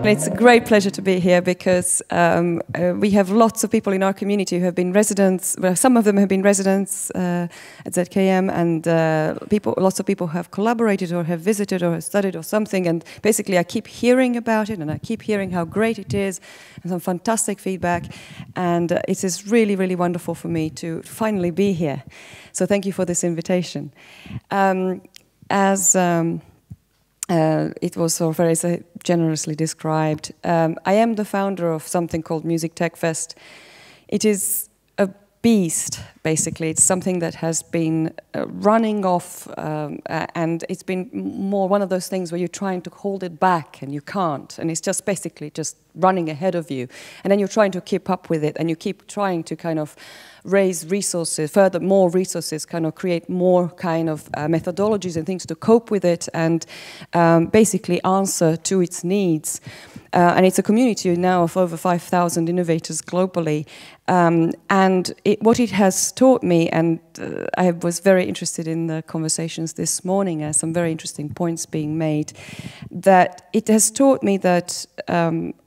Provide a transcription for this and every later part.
It's a great pleasure to be here because we have lots of people in our community who have been residents. Well, some of them have been residents at ZKM, and lots of people have collaborated or have visited or have studied or something. And basically, I keep hearing about it, and I keep hearing how great it is, and some fantastic feedback. And it is really, really wonderful for me to finally be here. So thank you for this invitation. It was so very generously described. I am the founder of something called Music Tech Fest. It is a beast, basically. It's something that has been running off, and it's been more one of those things where you're trying to hold it back and you can't, and it's just basically just running ahead of you. And then you're trying to keep up with it, and you keep trying to kind of raise resources, more resources, kind of create more kind of methodologies and things to cope with it and basically answer to its needs. And it's a community now of over 5,000 innovators globally. And what it has taught me, and I was very interested in the conversations this morning, some very interesting points being made, that it has taught me that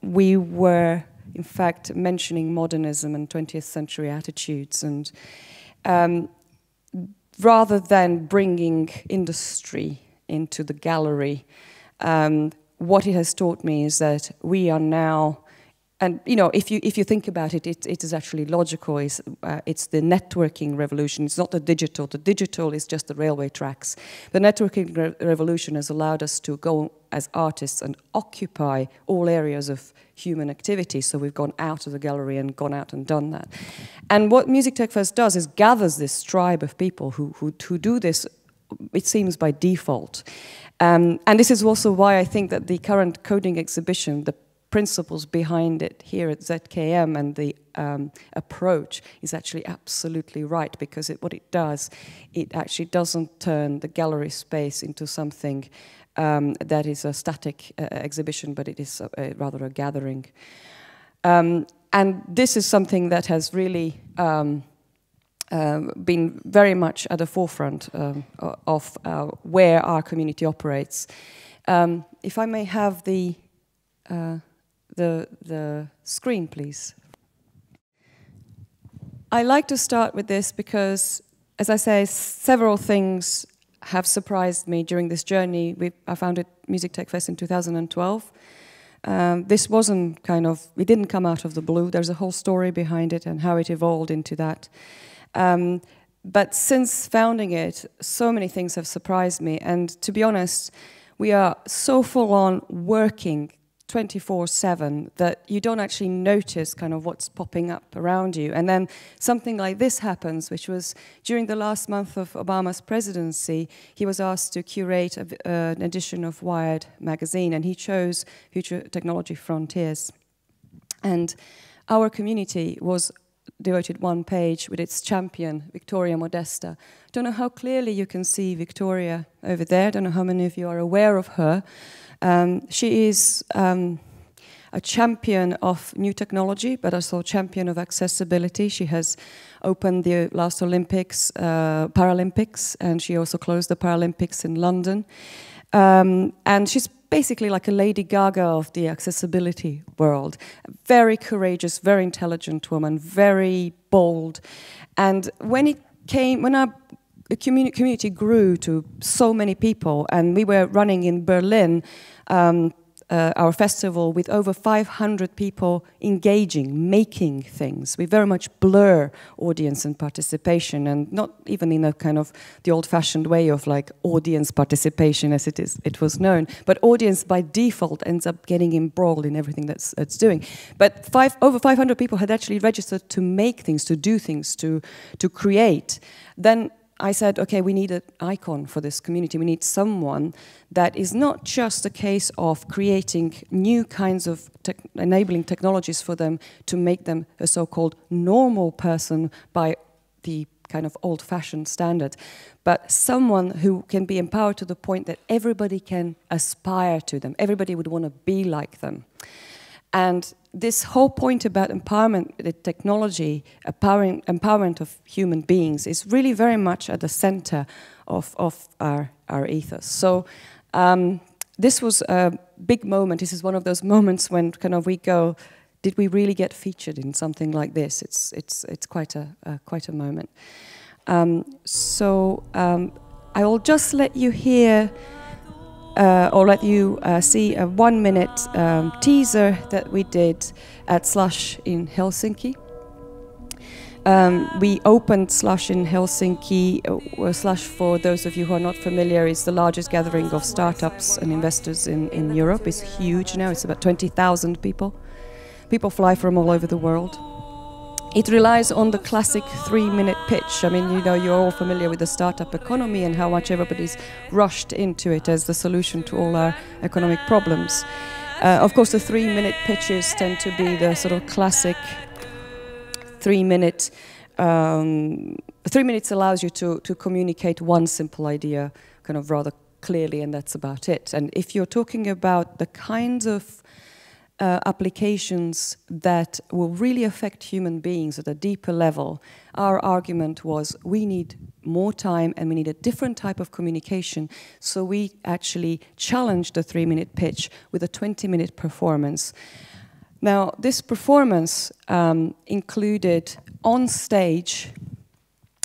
we were in fact mentioning modernism and 20th century attitudes, and rather than bringing industry into the gallery, what it has taught me is that we are now, and you know, if you think about it, it is actually logical. It's the networking revolution. It's not the digital. The digital is just the railway tracks. The networking revolution has allowed us to go as artists and occupy all areas of human activity. So we've gone out of the gallery and gone out and done that. And what Music Tech Fest does is gathers this tribe of people who do this, it seems, by default. And this is also why I think that the current coding exhibition, the principles behind it here at ZKM and the approach is actually absolutely right, because what it does, it actually doesn't turn the gallery space into something that is a static exhibition, but it is rather a gathering. And this is something that has really been very much at the forefront of where our community operates. If I may have the screen, please. I like to start with this because, as I say, several things have surprised me during this journey. I founded Music Tech Fest in 2012. This wasn't it didn't come out of the blue. There's a whole story behind it and how it evolved into that. But since founding it, so many things have surprised me. And to be honest, we are so full on working 24/7 that you don't actually notice what's popping up around you. And then something like this happens, which was during the last month of Obama's presidency. He was asked to curate an edition of Wired magazine, and he chose Future Technology Frontiers. And our community was devoted one page with its champion, Victoria Modesta. Don't know how clearly you can see Victoria over there. Don't know how many of you are aware of her. She is a champion of new technology, but also a champion of accessibility. She has opened the last Olympics, Paralympics, and she also closed the Paralympics in London. And she's basically like a Lady Gaga of the accessibility world. Very courageous, very intelligent woman, very bold. And when our community grew to so many people, and we were running in Berlin our festival with over 500 people engaging, making things. We very much blur audience and participation, and not even in a the old-fashioned way of audience participation as it was known, but audience by default ends up getting embroiled in everything that's doing. But over 500 people had actually registered to make things, to do things, to create. Then I said, okay, we need an icon for this community. We need someone that is not just a case of creating new kinds of enabling technologies for them to make them a so-called normal person by the old-fashioned standard, but someone who can be empowered to the point that everybody can aspire to them. Everybody would want to be like them. And this whole point about empowerment, the technology, empowerment of human beings is really very much at the center of our ethos. So this was a big moment. This is one of those moments when kind of we go, did we really get featured in something like this? It's quite a moment. I will just let you hear or let you see a 1-minute teaser that we did at Slush in Helsinki. We opened Slush in Helsinki. Slush, for those of you who are not familiar, is the largest gathering of startups and investors in Europe. It's huge now. It's about 20,000 people. People fly from all over the world. It relies on the classic 3-minute pitch. I mean, you know, you're all familiar with the startup economy and how much everybody's rushed into it as the solution to all our economic problems. Of course, the 3-minute pitches tend to be the sort of classic 3-minute. 3 minutes allows you to communicate one simple idea kind of rather clearly, and that's about it. And if you're talking about the kinds of applications that will really affect human beings at a deeper level, our argument was we need more time and we need a different type of communication. So we actually challenged the 3-minute pitch with a 20-minute performance. Now, this performance included on stage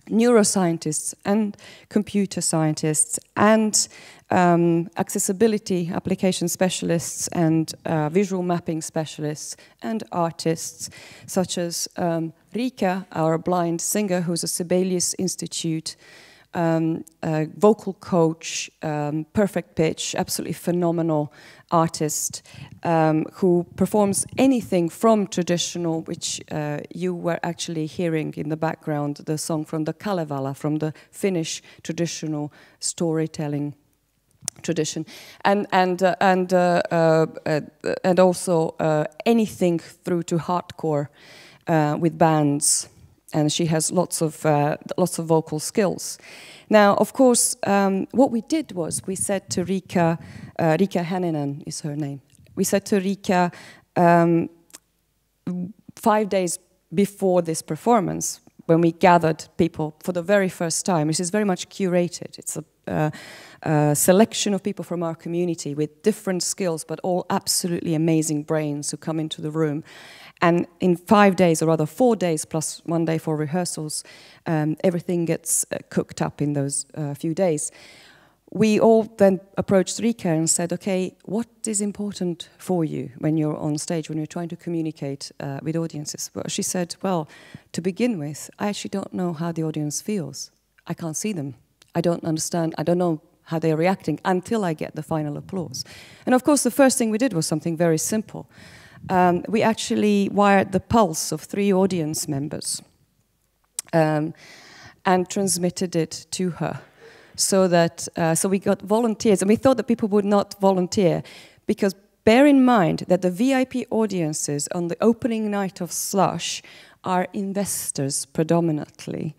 neuroscientists and computer scientists and accessibility application specialists and visual mapping specialists and artists such as Rika, our blind singer, who's a Sibelius Institute vocal coach, perfect pitch, absolutely phenomenal artist who performs anything from traditional, which you were actually hearing in the background, the song from the Kalevala, from the Finnish traditional storytelling tradition, and also anything through to hardcore with bands. And she has lots of vocal skills. Now, of course, what we did was we said to Rika, Rika Hänninen is her name. We said to Rika 5 days before this performance, when we gathered people for the very first time. This is very much curated. It's a selection of people from our community with different skills, but all absolutely amazing brains who come into the room. And in 5 days, or rather 4 days plus 1 day for rehearsals, everything gets cooked up in those few days. We all then approached Rika and said, okay, what is important for you when you're on stage, when you're trying to communicate with audiences? Well, she said, well, to begin with, I actually don't know how the audience feels. I can't see them. I don't understand. I don't know how they're reacting until I get the final applause. And of course, the first thing we did was something very simple. We actually wired the pulse of 3 audience members and transmitted it to her. So that so we got volunteers, and we thought that people would not volunteer because bear in mind that the VIP audiences on the opening night of Slush are investors predominantly.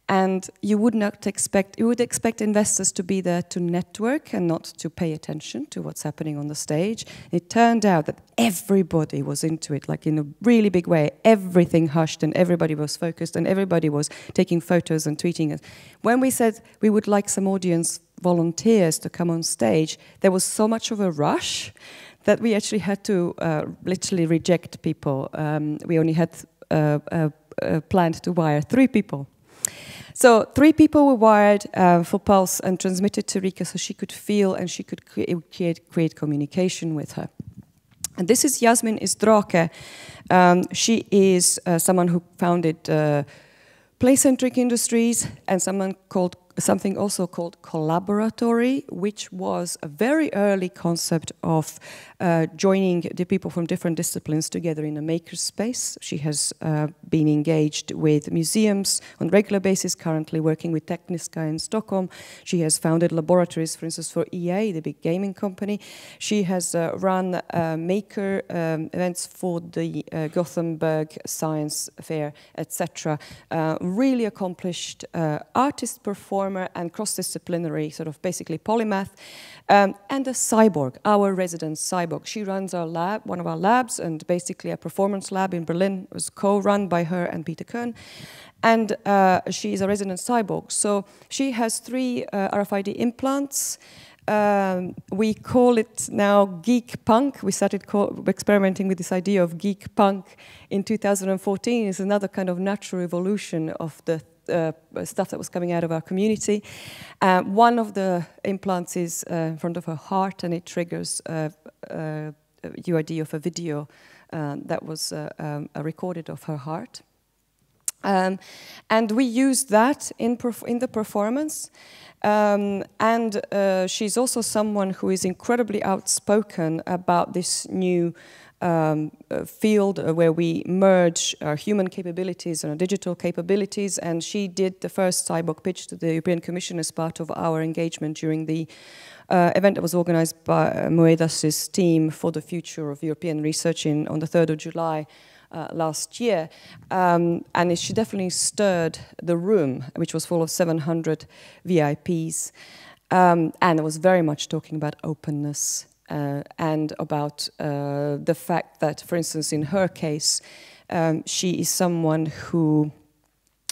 And you would expect investors to be there to network and not to pay attention to what's happening on the stage. It turned out that everybody was into it, like in a really big way. Everything hushed and everybody was focused and everybody was taking photos and tweeting it. When we said we would like some audience volunteers to come on stage, there was so much of a rush that we actually had to literally reject people. We only had planned to wire 3 people. So 3 people were wired for Pulse and transmitted to Rika so she could feel and she could create communication with her. And this is Yasmin Izdrake. She is someone who founded Play-Centric Industries and something also called Collaboratory, which was a very early concept of joining the people from different disciplines together in a makerspace. She has been engaged with museums on a regular basis, currently working with Tekniska in Stockholm. She has founded laboratories, for instance, for EA, the big gaming company. She has run maker events for the Gothenburg Science Fair, etc. Really accomplished artist, performer, and cross-disciplinary, sort of basically polymath, and a cyborg, our resident cyborg. She runs our lab, one of our labs, and basically a performance lab in Berlin was co-run by her and Peter Kern. And she is a resident cyborg. So she has 3 RFID implants. We call it now geek punk. We started experimenting with this idea of geek punk in 2014. It's another kind of natural evolution of the stuff that was coming out of our community. One of the implants is in front of her heart, and it triggers your idea of a video that was recorded of her heart. And we used that in the performance. And she's also someone who is incredibly outspoken about this new field where we merge our human capabilities and our digital capabilities. And she did the first cyborg pitch to the European Commission as part of our engagement during the event that was organized by Moedas' team for the future of European research on the 3rd of July last year. And she definitely stirred the room, which was full of 700 VIPs. And it was very much talking about openness and about the fact that, for instance, in her case, she is someone who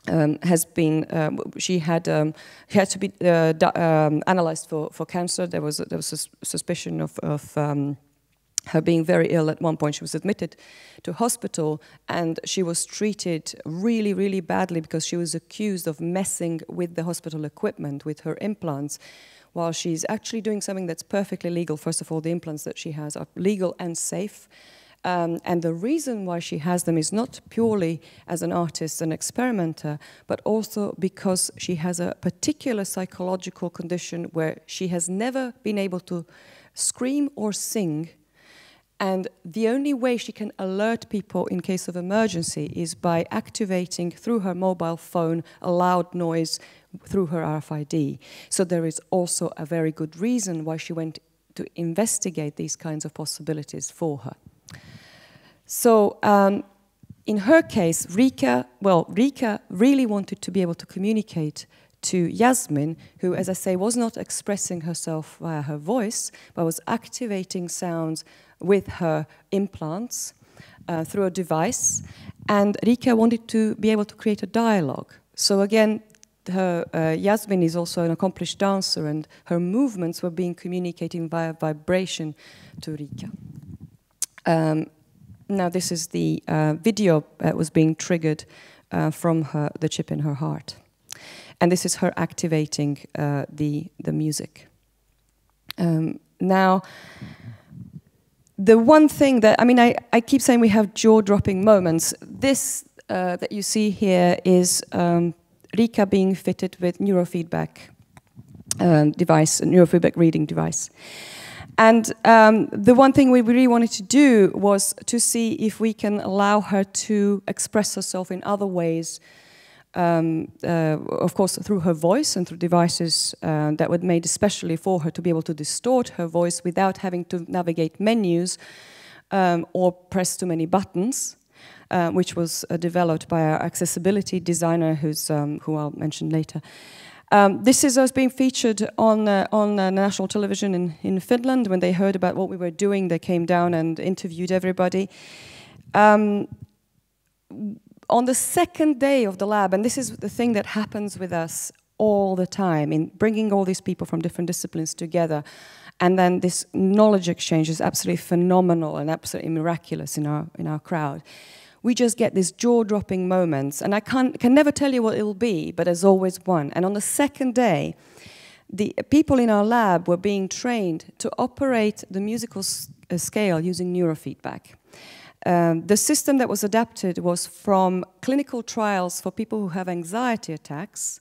has been, she had to be analyzed for cancer. There was a suspicion of her being very ill. At one point she was admitted to hospital, and she was treated really, really badly because she was accused of messing with the hospital equipment, with her implants, while she's actually doing something that's perfectly legal. First of all, the implants that she has are legal and safe. And the reason why she has them is not purely as an artist and experimenter, but also because she has a particular psychological condition where she has never been able to scream or sing. And the only way she can alert people in case of emergency is by activating through her mobile phone a loud noise through her RFID. So there is also a very good reason why she went to investigate these kinds of possibilities for her. So in her case, Rika really wanted to be able to communicate to Yasmin, who, as I say, was not expressing herself via her voice, but was activating sounds with her implants through a device. And Rika wanted to be able to create a dialogue. So again, Yasmin is also an accomplished dancer, and her movements were being communicated via vibration to Rika. Now this is the video that was being triggered from the chip in her heart. And this is her activating the music. Now, the one thing that, I mean, I keep saying we have jaw-dropping moments. This that you see here is Rika being fitted with neurofeedback device, a neurofeedback reading device. And the one thing we really wanted to do was to see if we can allow her to express herself in other ways, of course through her voice and through devices that were made especially for her to be able to distort her voice without having to navigate menus or press too many buttons, which was developed by our accessibility designer who I'll mention later. This is us being featured on national television in Finland. When they heard about what we were doing, they came down and interviewed everybody. On the second day of the lab, and this is the thing that happens with us all the time, in bringing all these people from different disciplines together, and then this knowledge exchange is absolutely phenomenal and absolutely miraculous in our crowd. We just get these jaw-dropping moments, and I can never tell you what it will be, but there's always one. And on the second day, the people in our lab were being trained to operate the musical scale using neurofeedback. The system that was adapted was from clinical trials for people who have anxiety attacks.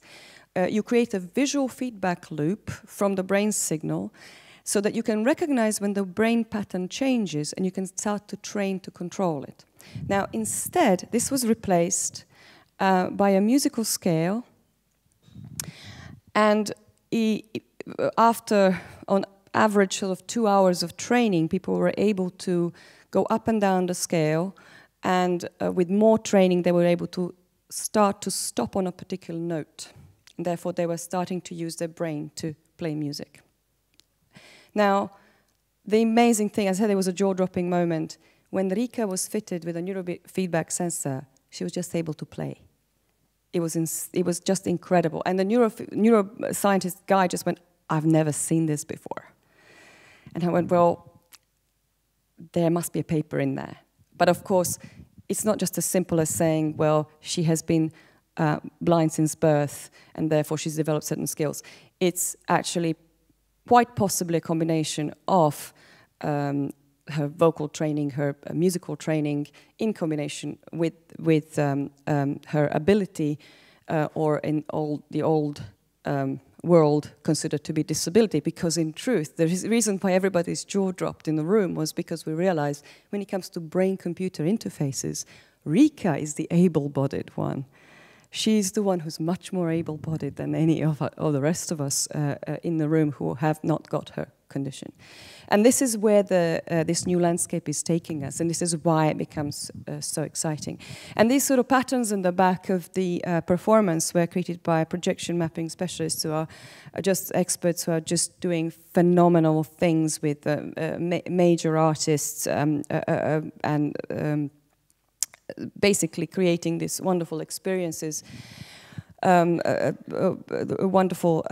You create a visual feedback loop from the brain signal so that you can recognize when the brain pattern changes, and you can start to train to control it. Now, instead, this was replaced by a musical scale, and after, on average, sort of 2 hours of training, people were able to go up and down the scale, and with more training, they were able to start to stop on a particular note. And therefore, they were starting to use their brain to play music. Now, the amazing thing, as I said, it was a jaw-dropping moment. When Rika was fitted with a neurofeedback sensor, she was just able to play. It was just incredible. And the neuroscientist guy just went I've never seen this before. And I went, well, there must be a paper in there. But of course, it's not just as simple as saying, well, she has been blind since birth, and therefore she's developed certain skills. It's actually quite possibly a combination of her vocal training, her musical training, in combination with her ability, or in the old world considered to be disability, because in truth, the reason why everybody's jaw dropped in the room was because we realized when it comes to brain-computer interfaces, Rika is the able-bodied one. She's the one who's much more able-bodied than any of the rest of us in the room who have not got her condition. And this is where this new landscape is taking us, and this is why it becomes so exciting. And these sort of patterns in the back of the performance were created by projection mapping specialists who are just experts who are just doing phenomenal things with major artists and basically creating these wonderful experiences. A wonderful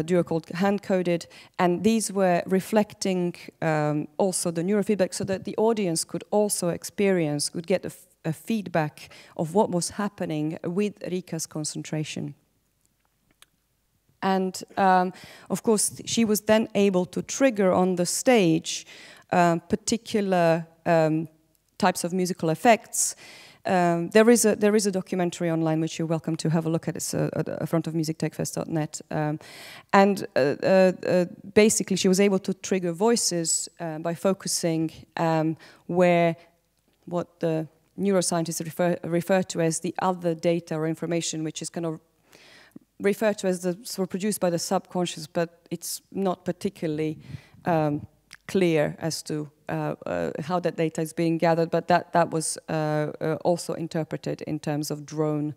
duo called Hand-Coded, and these were reflecting also the neurofeedback, so that the audience could also experience, could get a feedback of what was happening with Rika's concentration. And of course, she was then able to trigger on the stage particular types of musical effects. There is a documentary online which you're welcome to have a look at. It's at front of musictechfest.net, and basically she was able to trigger voices by focusing where what the neuroscientists refer to as the other data or information, which is kind of referred to as the sort of produced by the subconscious, but it's not particularly clear as to how that data is being gathered, but that was also interpreted in terms of drone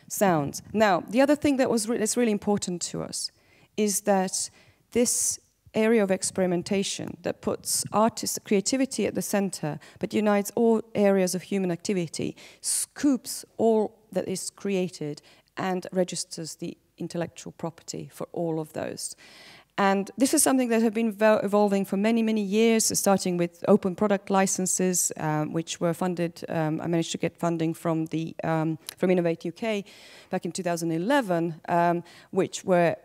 sounds. Now, the other thing that's really important to us is that this area of experimentation that puts artist creativity at the center, but unites all areas of human activity, scoops all that is created and registers the intellectual property for all of those. And this is something that has been evolving for many, many years, starting with open product licenses, which were funded. I managed to get funding from Innovate UK back in 2011, which were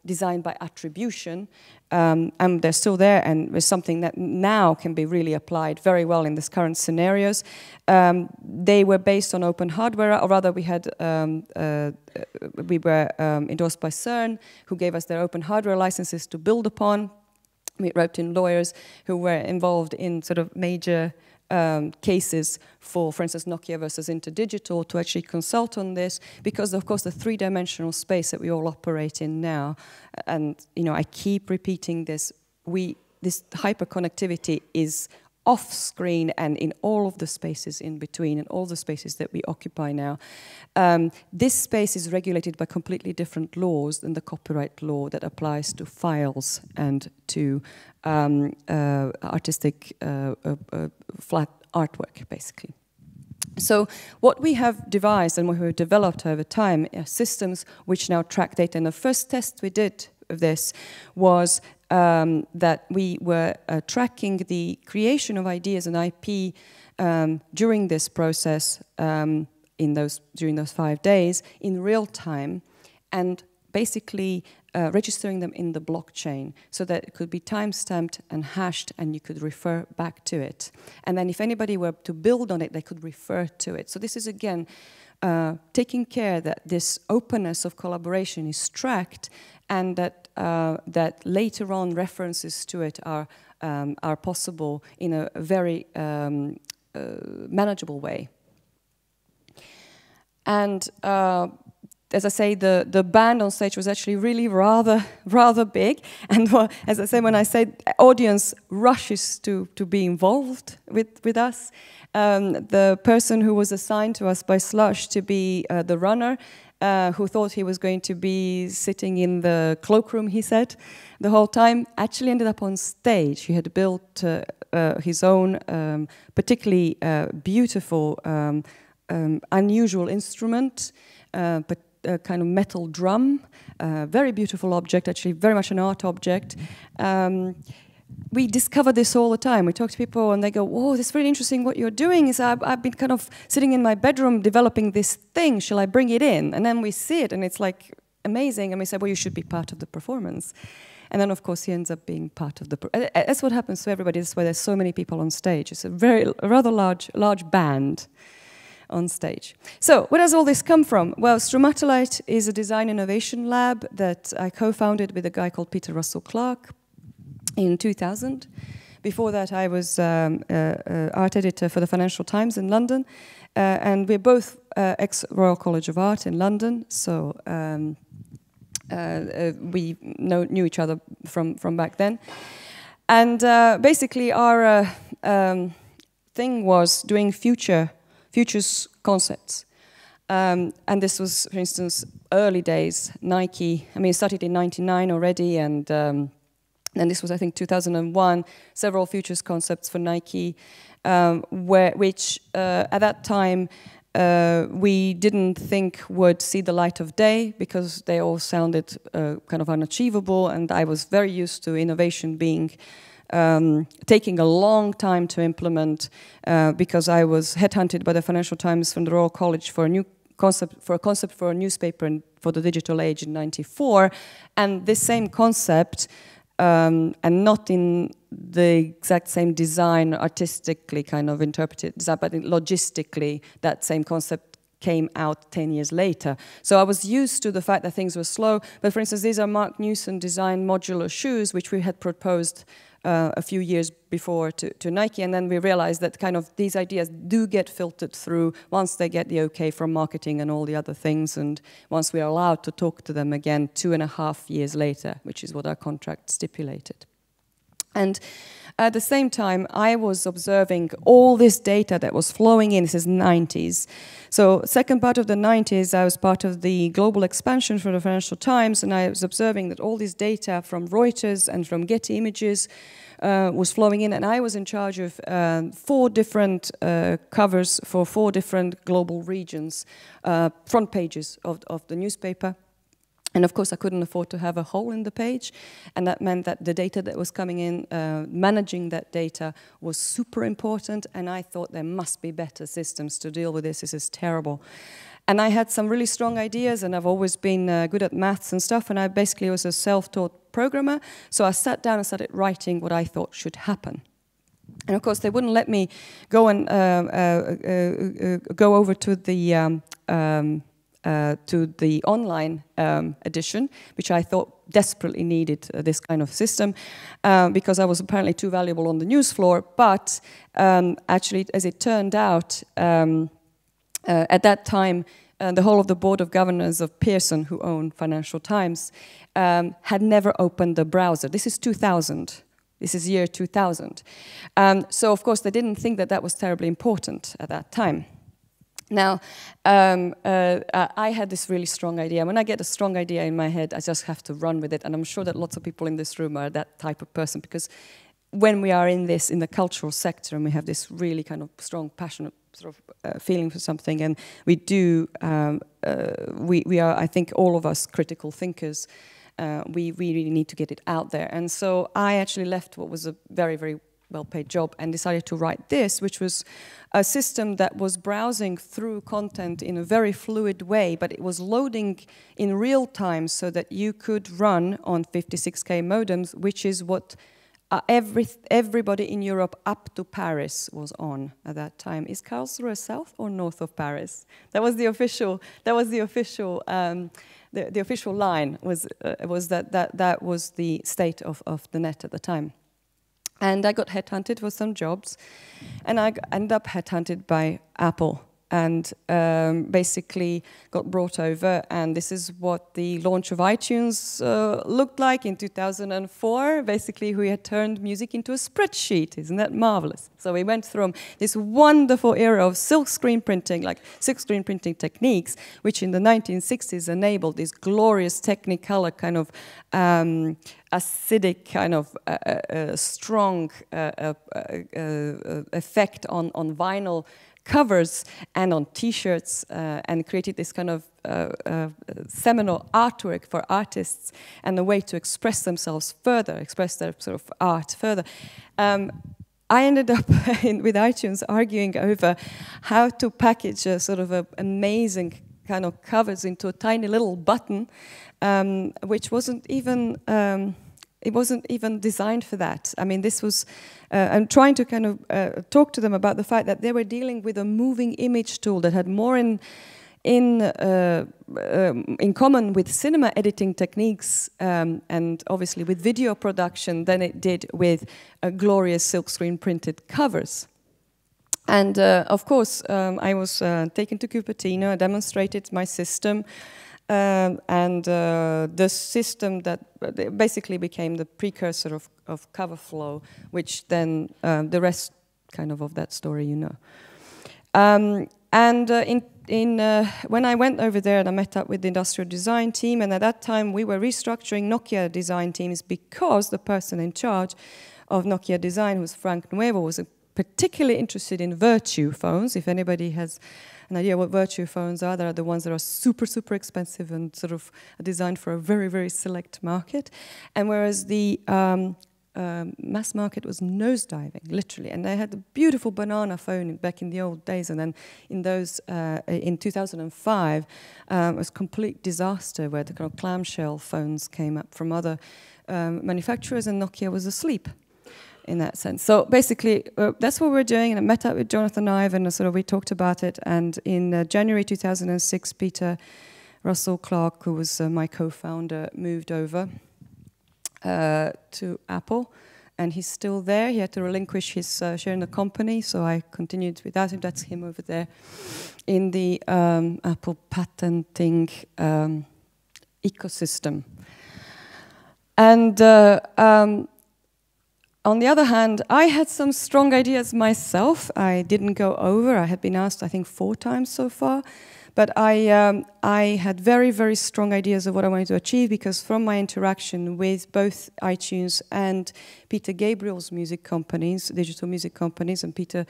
designed by attribution, and they're still there, and it's something that now can be really applied very well in this current scenarios. They were based on open hardware, or rather we were endorsed by CERN, who gave us their open hardware licenses to build upon. We roped in lawyers who were involved in sort of major cases for instance, Nokia versus InterDigital, to actually consult on this, because of course the three-dimensional space that we all operate in now, and I keep repeating this, this hyperconnectivity is off-screen and in all of the spaces in between and all the spaces that we occupy now. This space is regulated by completely different laws than the copyright law that applies to files and to artistic flat artwork, basically. So what we have devised and what we have developed over time are systems which now track data. And the first test we did of this was that we were tracking the creation of ideas and IP during this process during those 5 days in real time, and basically registering them in the blockchain so that it could be time-stamped and hashed, and you could refer back to it. And then if anybody were to build on it, they could refer to it. So this is, again, taking care that this openness of collaboration is tracked, and that later on references to it are possible in a very manageable way. And as I say, the band on stage was actually really rather big. And as I say, when I say audience rushes to be involved with us, the person who was assigned to us by Slush to be the runner, who thought he was going to be sitting in the cloakroom, he said, the whole time, actually ended up on stage. He had built his own particularly beautiful, unusual instrument, but kind of metal drum, very beautiful object, actually very much an art object. We discover this all the time. We talk to people and they go, "Oh, this is really interesting what you're doing. I've been kind of sitting in my bedroom developing this thing. Shall I bring it in?" And then we see it and it's like amazing. And we say, "Well, you should be part of the performance." And then, of course, he ends up being part of the... That's what happens to everybody. That's why there's so many people on stage. It's a rather large band on stage. So, where does all this come from? Well, Stromatolite is a design innovation lab that I co-founded with a guy called Peter Russell Clark in 2000. Before that, I was art editor for the Financial Times in London. And we're both ex-Royal College of Art in London. So... we knew each other from back then. And basically our thing was doing futures concepts. And this was, for instance, early days, Nike. I mean, it started in 99 already, and this was, I think, 2001, several futures concepts for Nike, which at that time, we didn't think would see the light of day because they all sounded kind of unachievable, and I was very used to innovation being taking a long time to implement because I was headhunted by the Financial Times from the Royal College for a concept for a newspaper and for the digital age in '94, and this same concept. And not in the exact same design, artistically kind of interpreted design, but logistically that same concept came out 10 years later. So I was used to the fact that things were slow. But for instance, these are Mark Newson designed modular shoes, which we had proposed a few years before to Nike, and then we realized that kind of these ideas do get filtered through once they get the okay from marketing and all the other things, and once we are allowed to talk to them again 2.5 years later, which is what our contract stipulated. And at the same time, I was observing all this data that was flowing in. This is 90s. So second part of the 90s, I was part of the global expansion for the Financial Times, and I was observing that all this data from Reuters and from Getty Images was flowing in, and I was in charge of 4 different covers for 4 different global regions, front pages of the newspaper. And of course, I couldn't afford to have a hole in the page, and that meant that the data that was coming in, managing that data was super important, and I thought there must be better systems to deal with this. This is terrible. And I had some really strong ideas, and I've always been good at maths and stuff, and I basically was a self-taught programmer, so I sat down and started writing what I thought should happen. And of course, they wouldn't let me go and go over to the online edition, which I thought desperately needed this kind of system, because I was apparently too valuable on the news floor. But actually, as it turned out, at that time, the whole of the board of governors of Pearson, who own Financial Times, had never opened the browser. This is 2000. This is year 2000. So, of course, they didn't think that that was terribly important at that time. Now, I had this really strong idea. When I get a strong idea in my head, I just have to run with it. And I'm sure that lots of people in this room are that type of person, because when we are in the cultural sector, and we have this really kind of strong, passionate sort of feeling for something, and we do, we are, I think, all of us critical thinkers. We really need to get it out there. And so I actually left what was a very, very well-paid job and decided to write this, which was a system that was browsing through content in a very fluid way, but it was loading in real time so that you could run on 56K modems, which is what everybody in Europe up to Paris was on at that time. Is Karlsruhe south or north of Paris? That was the official. That was the official. The official line was that was the state of the net at the time. And I got headhunted for some jobs, and I ended up headhunted by Apple, and basically got brought over, and this is what the launch of iTunes looked like in 2004. Basically, we had turned music into a spreadsheet. Isn't that marvelous? So we went through this wonderful era of silk screen printing, like silk screen printing techniques, which in the 1960s enabled this glorious Technicolor kind of acidic kind of strong effect on vinyl covers and on T-shirts, and created this kind of seminal artwork for artists and a way to express themselves further, express their sort of art further. I ended up with iTunes arguing over how to package a sort of amazing kind of covers into a tiny little button, which wasn't even it wasn't even designed for that. I mean, this was, I'm trying to kind of talk to them about the fact that they were dealing with a moving image tool that had more in common with cinema editing techniques and obviously with video production than it did with glorious silkscreen printed covers. And of course, I was taken to Cupertino, demonstrated my system, and the system that basically became the precursor of CoverFlow, which then the rest kind of that story, you know. When I went over there and I met up with the industrial design team, and at that time we were restructuring Nokia design teams because the person in charge of Nokia design, who was Frank Nuevo, was particularly interested in Virtue phones. If anybody has an idea what Virtue phones are, they are the ones that are super, super expensive and sort of designed for a very, very select market. And whereas the mass market was nosediving, literally. And they had the beautiful banana phone back in the old days. And then in those, in 2005, it was a complete disaster where the kind of clamshell phones came up from other manufacturers, and Nokia was asleep in that sense. So basically, that's what we're doing. And I met up with Jonathan Ive, and sort of we talked about it. And in January 2006, Peter Russell Clark, who was my co-founder, moved over to Apple, and he's still there. He had to relinquish his share in the company, so I continued without him. That's him over there in the Apple patenting ecosystem. And on the other hand, I had some strong ideas myself. I didn't go over. I had been asked, I think, 4 times so far. But I had very, very strong ideas of what I wanted to achieve, because from my interaction with both iTunes and Peter Gabriel's music companies, digital music companies, and Peter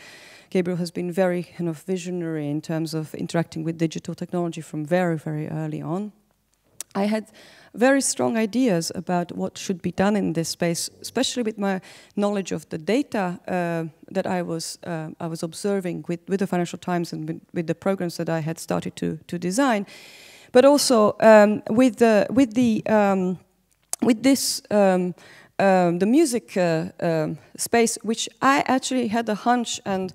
Gabriel has been very kind of visionary in terms of interacting with digital technology from very, very early on. I had very strong ideas about what should be done in this space, especially with my knowledge of the data that I was observing with the Financial Times and with the programs that I had started to design, but also with the music space, which I actually had a hunch, and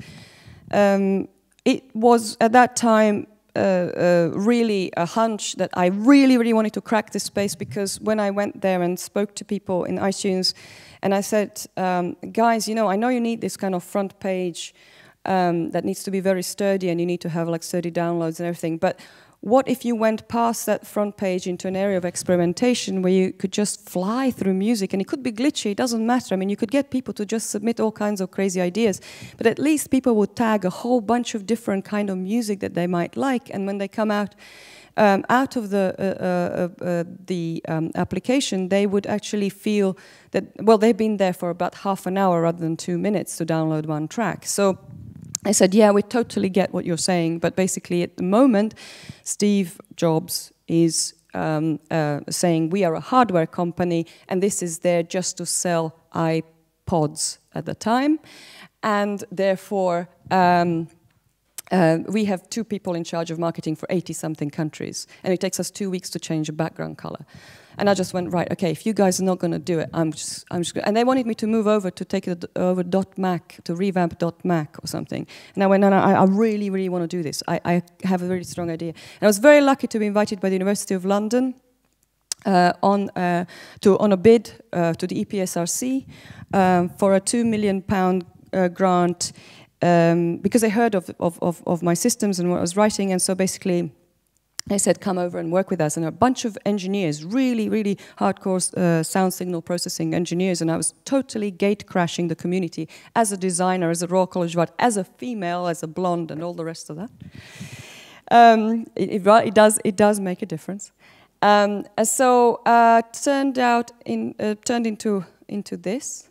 it was at that time really a hunch that I really, really wanted to crack this space, because when I went there and spoke to people in iTunes, and I said, guys, you know, I know you need this kind of front page that needs to be very sturdy, and you need to have like sturdy downloads and everything, but what if you went past that front page into an area of experimentation where you could just fly through music, and it could be glitchy, it doesn't matter. I mean, you could get people to just submit all kinds of crazy ideas, but at least people would tag a whole bunch of different kind of music that they might like, and when they come out of the application, they would actually feel that, well, they've been there for about half an hour rather than 2 minutes to download one track. So I said, yeah, we totally get what you're saying, but basically at the moment, Steve Jobs is saying we are a hardware company, and this is there just to sell iPods at the time, and therefore we have 2 people in charge of marketing for 80-something countries, and it takes us 2 weeks to change a background color. And I just went, right, okay, if you guys are not going to do it, I'm just and they wanted me to move over to take it over .Mac, to revamp .Mac or something. And I went, no, I really, really want to do this. I have a really strong idea. And I was very lucky to be invited by the University of London on a bid to the EPSRC for a £2 million grant, because they heard of my systems and what I was writing, and so basically they said, come over and work with us. And a bunch of engineers, really, really hardcore sound signal processing engineers, and I was totally gate crashing the community as a designer, as a Royal College of Art, as a female, as a blonde, and all the rest of that. It does make a difference. So turned into this.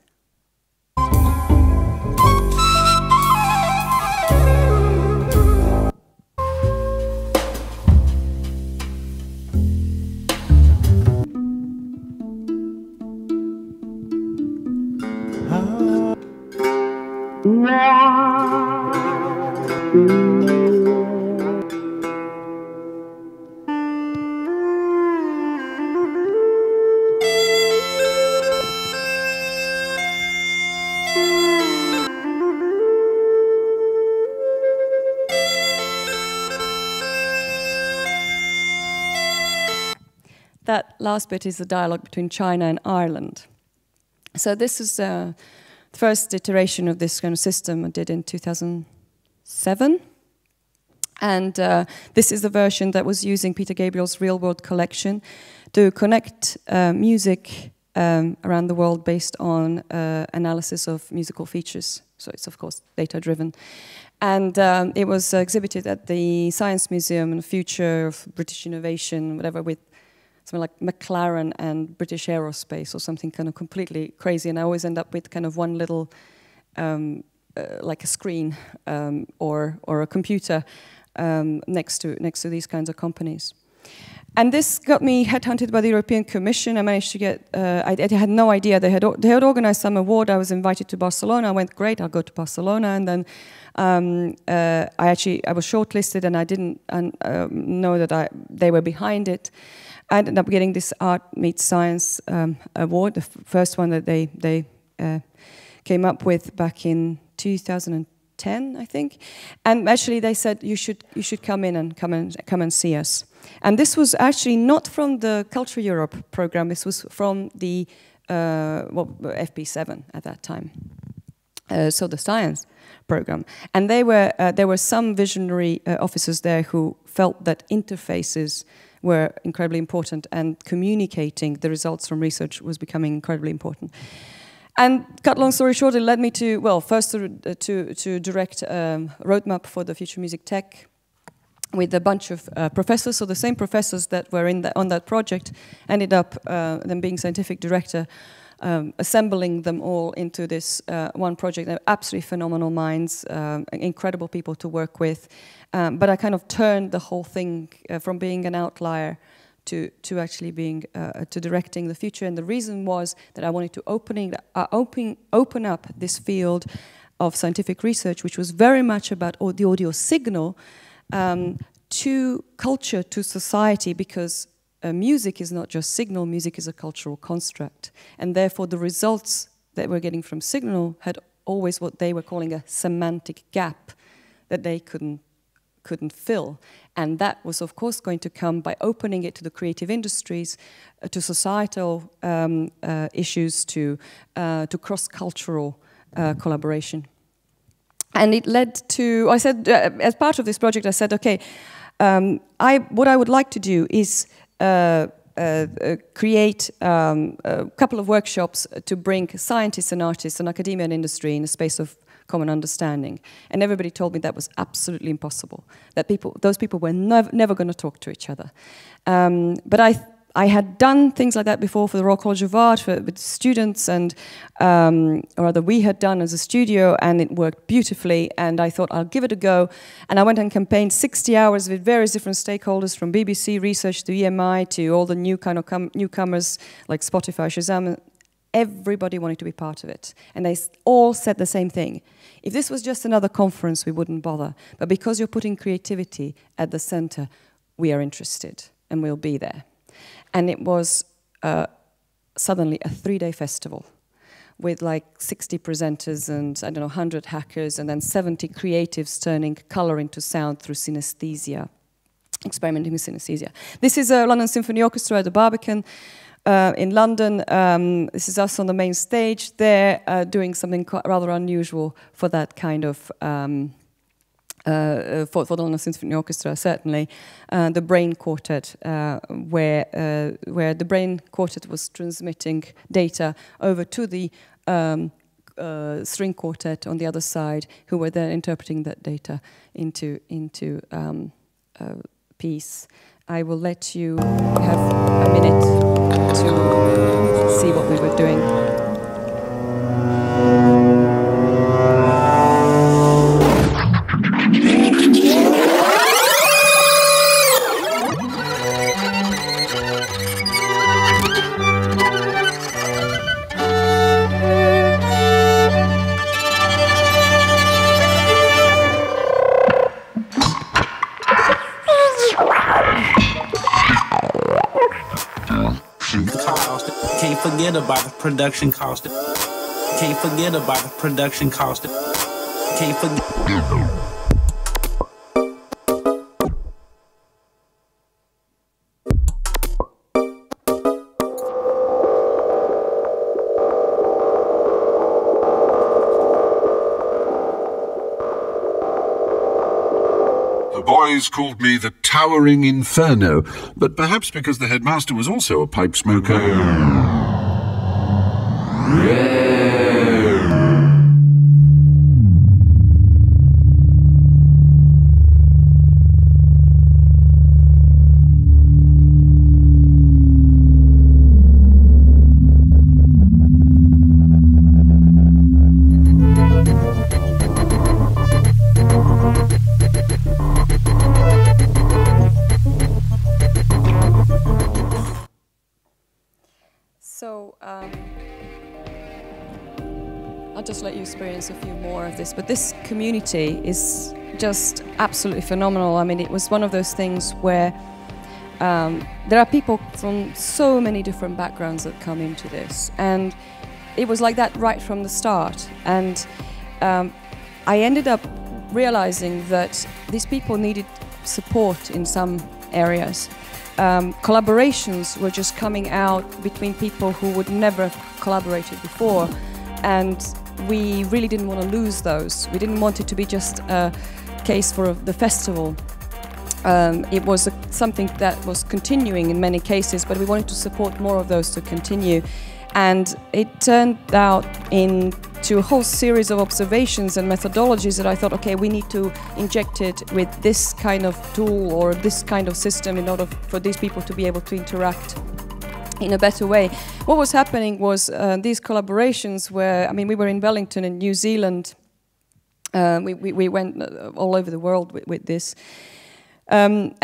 that last bit is a dialogue between China and Ireland. So this is the first iteration of this kind of system I did in 2007. And this is the version that was using Peter Gabriel's Real World Collection to connect music around the world based on analysis of musical features. So it's, of course, data-driven. And it was exhibited at the Science Museum and Future of British Innovation, whatever, with something like McLaren and British Aerospace or something kind of completely crazy. And I always end up with kind of one little, like a screen or a computer next to these kinds of companies. And this got me headhunted by the European Commission. I managed to get, I had no idea, they had organized some award. I was invited to Barcelona. I went, great, I'll go to Barcelona. And then I was shortlisted, and I didn't know that they were behind it. I ended up getting this Art Meets Science award, the first one that they came up with back in 2010, I think. And actually, they said you should come in and come and see us. And this was actually not from the Culture Europe program. This was from the FP7 at that time. So the science program. And there were some visionary officers there who felt that interfaces were incredibly important, and communicating the results from research was becoming incredibly important. And cut long story short, it led me to, well, first to direct a roadmap for the Future Music Tech with a bunch of professors. So the same professors that were on that project ended up then being scientific director, assembling them all into this one project. They're absolutely phenomenal minds, incredible people to work with. But I kind of turned the whole thing from being an outlier to actually being to directing the future. And the reason was that I wanted to open up this field of scientific research, which was very much about the audio signal, to culture, to society, because music is not just signal, music is a cultural construct. And therefore the results that we're getting from signal had always what they were calling a semantic gap that they couldn't fill. And that was, of course, going to come by opening it to the creative industries, to societal issues, to cross-cultural collaboration. And it led to, I said, as part of this project, I said, okay, what I would like to do is create a couple of workshops to bring scientists and artists and academia and industry in a space of common understanding. And everybody told me that was absolutely impossible, that those people were never going to talk to each other. But I had done things like that before for the Royal College of Art with students, and or rather we had done as a studio, and it worked beautifully, and I thought I'll give it a go. And I went and campaigned 60 hours with various different stakeholders, from BBC Research to EMI to all the new kind of newcomers like Spotify, Shazam. Everybody wanted to be part of it. And they all said the same thing. If this was just another conference, we wouldn't bother. But because you're putting creativity at the center, we are interested and we'll be there. And it was suddenly a 3-day festival with like 60 presenters and, I don't know, 100 hackers, and then 70 creatives turning color into sound through synesthesia, experimenting with synesthesia. This is London Symphony Orchestra at the Barbican in London. This is us on the main stage there, doing something quite rather unusual for that kind of for the London Symphony Orchestra, certainly, the Brain Quartet, where the Brain Quartet was transmitting data over to the string quartet on the other side, who were then interpreting that data into piece. I will let you have a minute to see what we were doing. Can't forget about the production cost. Can't forget about the production cost. Can't forget. boys called me the Towering Inferno, but perhaps because the headmaster was also a pipe smoker. I'll just let you experience a few more of this, but this community is just absolutely phenomenal. I mean, it was one of those things where there are people from so many different backgrounds that come into this, and it was like that right from the start. And I ended up realizing that these people needed support in some areas. Collaborations were just coming out between people who would never have collaborated before, and we really didn't want to lose those. We didn't want it to be just a case for the festival. It was something that was continuing in many cases, but we wanted to support more of those to continue. And it turned out into a whole series of observations and methodologies that I thought, okay, we need to inject it with this kind of tool or this kind of system in order for these people to be able to interact in a better way. What was happening was these collaborations where, I mean, we were in Wellington in New Zealand. We went all over the world with this. And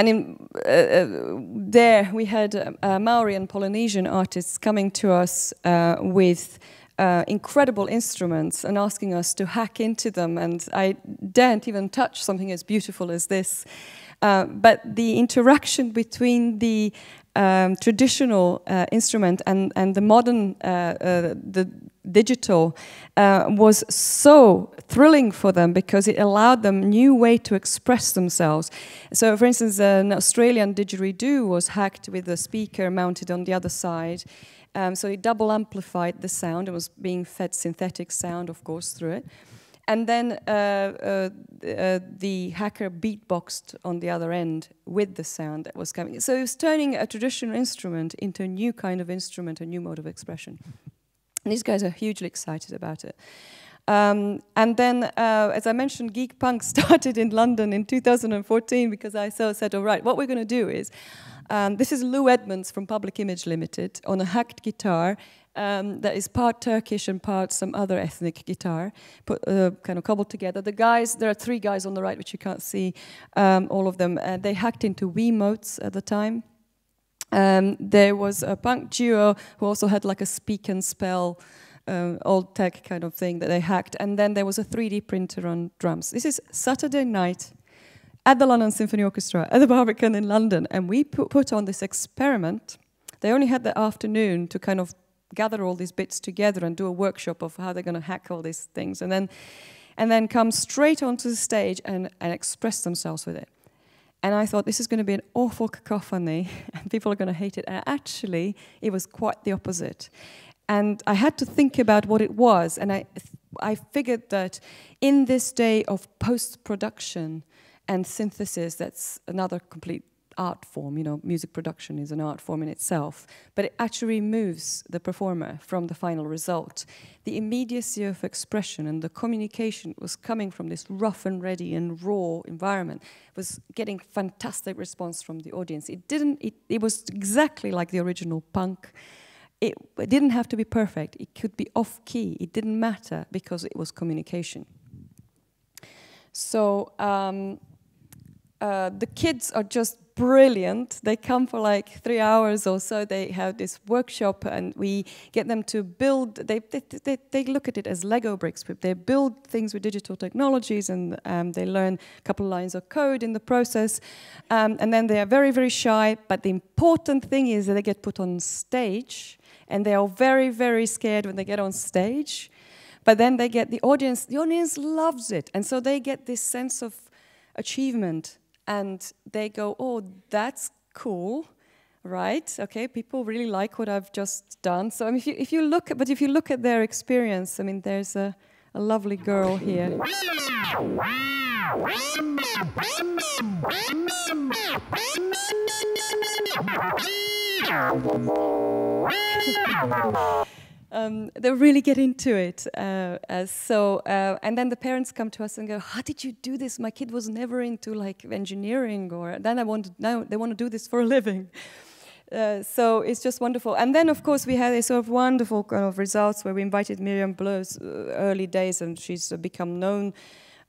there we had Maori and Polynesian artists coming to us with incredible instruments and asking us to hack into them. And I daren't even touch something as beautiful as this. But the interaction between the traditional instrument and the modern, the digital, was so thrilling for them because it allowed them a new way to express themselves. So, for instance, an Australian didgeridoo was hacked with a speaker mounted on the other side. So it double amplified the sound. It was being fed synthetic sound, of course, through it. And then the hacker beatboxed on the other end with the sound that was coming. So it was turning a traditional instrument into a new kind of instrument, a new mode of expression. And these guys are hugely excited about it. And then, as I mentioned, Geek Punk started in London in 2014 because I said, all right, what we're going to do is, this is Lou Edmonds from Public Image Limited on a hacked guitar. That is part Turkish and part some other ethnic guitar, kind of cobbled together. The guys, there are 3 guys on the right, which you can't see, all of them. They hacked into Wiimotes at the time. There was a punk duo who also had like a speak and spell, old tech kind of thing that they hacked. And then there was a 3D printer on drums. This is Saturday night at the London Symphony Orchestra at the Barbican in London. And we put on this experiment. They only had the afternoon to kind of gather all these bits together and do a workshop of how they're going to hack all these things, and then come straight onto the stage and express themselves with it. And I thought, this is going to be an awful cacophony, and people are going to hate it. And actually, it was quite the opposite. And I had to think about what it was, and I figured that in this day of post-production and synthesis, that's another complete art form, you know, music production is an art form in itself, but it actually removes the performer from the final result. The immediacy of expression and the communication was coming from this rough and ready and raw environment, was getting fantastic response from the audience. It was exactly like the original punk. It didn't have to be perfect. It could be off key. It didn't matter because it was communication. So the kids are just brilliant. They come for like 3 hours or so. They have this workshop, and we get them to build. They look at it as Lego bricks. They build things with digital technologies, and they learn a couple of lines of code in the process. And then they are very, very shy. But the important thing is that they get put on stage, and they are very, very scared when they get on stage. But then they get the audience. The audience loves it, and so they get this sense of achievement. And they go, oh, that's cool, right? Okay, people really like what I've just done. So I mean, if you look at their experience, I mean, there's a lovely girl here. They really get into it. And then the parents come to us and go, "How did you do this? My kid was never into like engineering, or then now they want to do this for a living." So it's just wonderful. And then, of course, we had a sort of wonderful kind of results where we invited Miriam Bleu's early days, and she's become known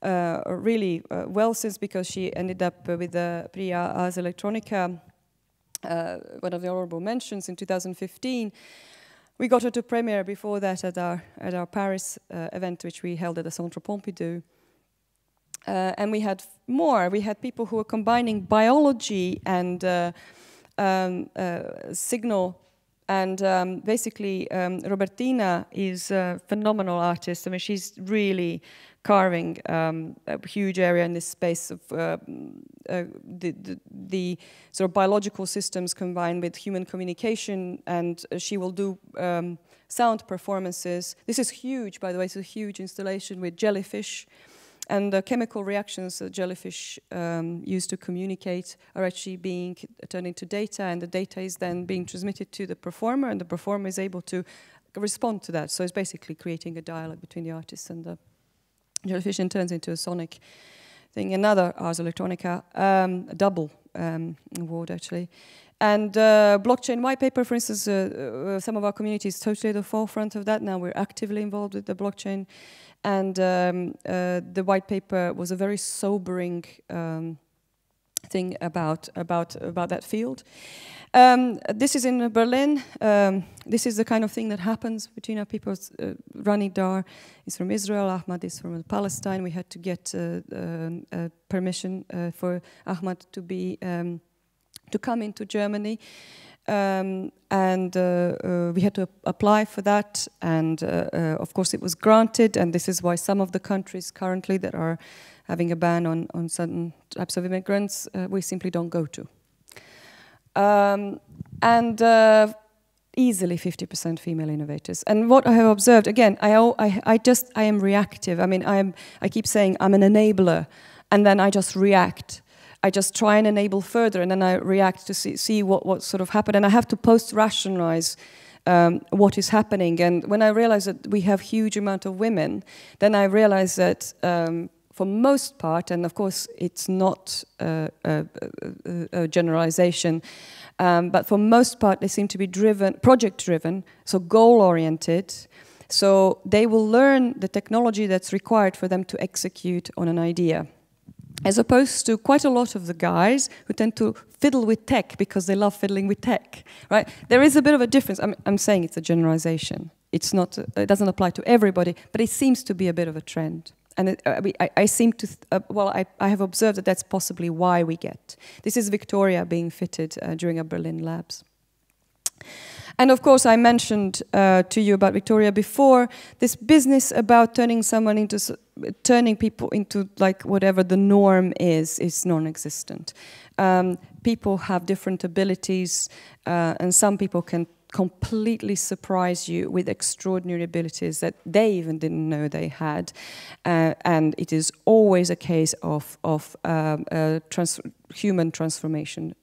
really well since, because she ended up with the Prix Ars Electronica, one of the honorable mentions in 2015. We got her to premiere before that at our Paris event, which we held at the Centre Pompidou. And we had more. We had people who were combining biology and signal. And basically, Robertina is a phenomenal artist. I mean, she's really carving a huge area in this space of the sort of biological systems combined with human communication, and she will do sound performances. This is huge, by the way. It's a huge installation with jellyfish, and the chemical reactions that jellyfish use to communicate are actually being turned into data, and the data is then being transmitted to the performer, and the performer is able to respond to that. So it's basically creating a dialogue between the artist and the jellyfish, and turns into a sonic thing. Another Ars Electronica, a double award actually. And blockchain white paper, for instance, some of our communities totally at the forefront of that. Now we're actively involved with the blockchain. And the white paper was a very sobering thing about that field. This is in Berlin. This is the kind of thing that happens between our people. Rani Dar is from Israel, Ahmad is from Palestine. We had to get permission for Ahmad to be to come into Germany. And we had to apply for that, and of course it was granted, and this is why some of the countries currently that are having a ban on certain types of immigrants, we simply don't go to. Easily 50% female innovators. And what I have observed, again, I am reactive. I mean, I keep saying I'm an enabler, and then I just react. I just try and enable further, and then I react to see what sort of happened. And I have to post-rationalize what is happening. And when I realize that we have huge amount of women, then I realize that for most part, and of course it's not a generalization, but for most part they seem to be project-driven, so goal-oriented. So they will learn the technology that's required for them to execute on an idea, as opposed to quite a lot of the guys who tend to fiddle with tech because they love fiddling with tech, right? There is a bit of a difference. I'm saying it's a generalization. It's not. It doesn't apply to everybody, but it seems to be a bit of a trend. And I seem to. I have observed that that's possibly why we get. This is Victoria being fitted during our Berlin labs. And of course, I mentioned to you about Victoria before. This business about turning people into like whatever the norm is non-existent. People have different abilities, and some people can completely surprise you with extraordinary abilities that they even didn't know they had. And it is always a case of human transformation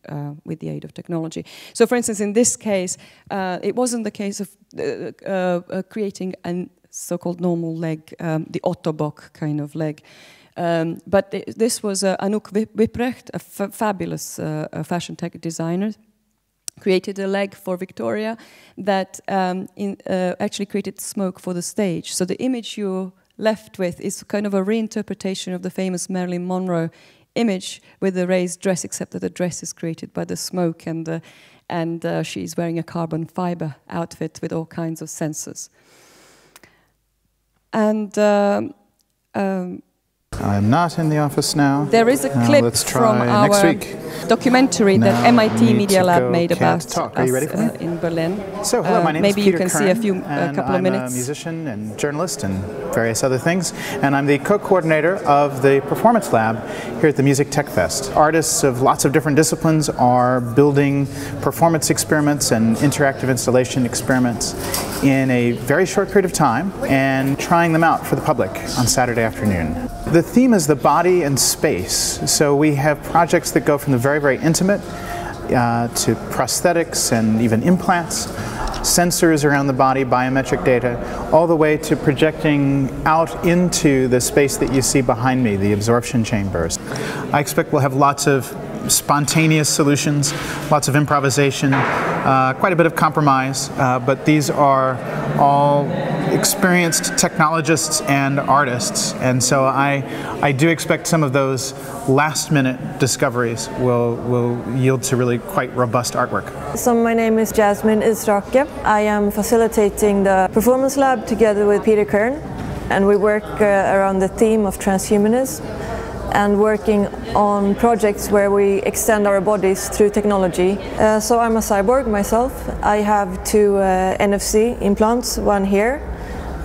with the aid of technology. So for instance, in this case, it wasn't the case of creating a so-called normal leg, the Ottobock kind of leg. But this was Anouk Wipprecht, a fabulous fashion tech designer, created a leg for Victoria that actually created smoke for the stage. So the image you're left with is kind of a reinterpretation of the famous Marilyn Monroe image with the raised dress, except that the dress is created by the smoke, and she's wearing a carbon fiber outfit with all kinds of sensors. And I'm not in the office now. There is a clip from our next week documentary that MIT Media Lab made about us in Berlin. So, hello, my name is Peter Maybe you can Kern, see a couple of minutes. I'm a musician and journalist and various other things, and I'm the co-coordinator of the Performance Lab here at the Music Tech Fest. Artists of lots of different disciplines are building performance experiments and interactive installation experiments in a very short period of time and trying them out for the public on Saturday afternoon. the theme is the body and space. So we have projects that go from the very, very intimate to prosthetics and even implants, sensors around the body, biometric data, all the way to projecting out into the space that you see behind me, the absorption chambers. I expect we'll have lots of spontaneous solutions, lots of improvisation, quite a bit of compromise, but these are all experienced technologists and artists, and so I do expect some of those last-minute discoveries will yield to really quite robust artwork. So my name is Jasmine Israke. I am facilitating the Performance Lab together with Peter Kern, and we work around the theme of transhumanism and working on projects where we extend our bodies through technology. So I'm a cyborg myself. I have two NFC implants, one here